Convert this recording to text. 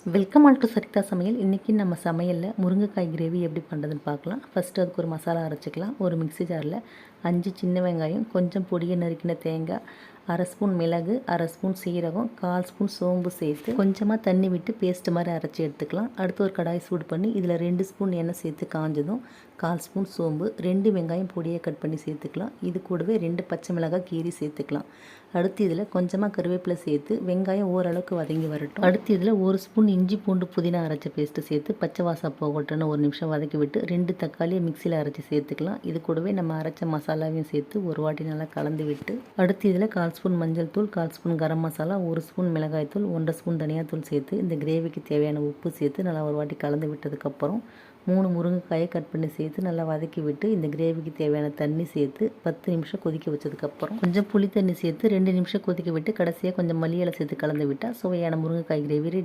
Welcome all to சரிதா சமையல். இன்றைக்கி நம்ம சமையலில் முருங்கைக்காய் கிரேவி எப்படி பண்ணுறதுன்னு பார்க்கலாம். ஃபஸ்ட்டு அதுக்கு ஒரு மசாலா அரைச்சிக்கலாம். ஒரு மிக்ஸி ஜாரில் 5 சின்ன வெங்காயம், கொஞ்சம் பொடியை நறுக்கின தேங்காய், 1/2 ஸ்பூன் மிளகு, 1/2 ஸ்பூன் சீரகம், 1/4 ஸ்பூன் சோம்பு சேர்த்து கொஞ்சமாக தண்ணி விட்டு பேஸ்ட் மாதிரி அரைச்சி எடுத்துக்கலாம். அடுத்து ஒரு கடாய் சூடு பண்ணி இதில் 2 ஸ்பூன் எண்ணெய் சேர்த்து காஞ்சதும் 1/4 ஸ்பூன் சோம்பு, 2 வெங்காயம் பொடியை கட் பண்ணி சேர்த்துக்கலாம். இது கூடவே 2 பச்சை மிளகாய் கீரி சேர்த்துக்கலாம். அடுத்து இதில் கொஞ்சமாக கருவேப்பிலை சேர்த்து வெங்காயம் ஓரளவுக்கு வதங்கி வரட்டும். அடுத்து இதில் 1 ஸ்பூன் இஞ்சி பூண்டு புதினா அரைச்ச பேஸ்ட்டு சேர்த்து பச்சை வாசம் போகட்டுன்னு 1 நிமிஷம் வதக்கி விட்டு 2 தக்காளியை மிக்சியில் அரைச்சி சேர்த்துக்கலாம். இது கூடவே நம்ம அரைச்ச மசாலாவையும் சேர்த்து ஒரு வாட்டி நல்லா கலந்து விட்டு அடுத்து இதில் 1/4 ஸ்பூன் மஞ்சள் தூள், 1/4 ஸ்பூன் கரம் மசாலா, 1 ஸ்பூன் மிளகாய் தூள், 1/2 ஸ்பூன் தனியாத்தூள் சேர்த்து இந்த கிரேவிக்கு தேவையான உப்பு சேர்த்து நல்லா ஒரு வாட்டி கலந்து விட்டதுக்கப்புறம் 3 முருங்கைக்காயை கட் பண்ணி சேர்த்து நல்லா வதக்கி விட்டு இந்த கிரேவிக்கு தேவையான தண்ணி சேர்த்து 10 நிமிஷம் கொதிக்க வச்சதுக்கப்புறம் கொஞ்சம் புளி தண்ணி சேர்த்து 2 நிமிஷம் கொதிக்க விட்டு கடைசியாக கொஞ்சம் மல்லி இலை சேர்த்து கலந்து விட்டால் சுவையான முருங்கைக்காய் கிரேவி ரெடி.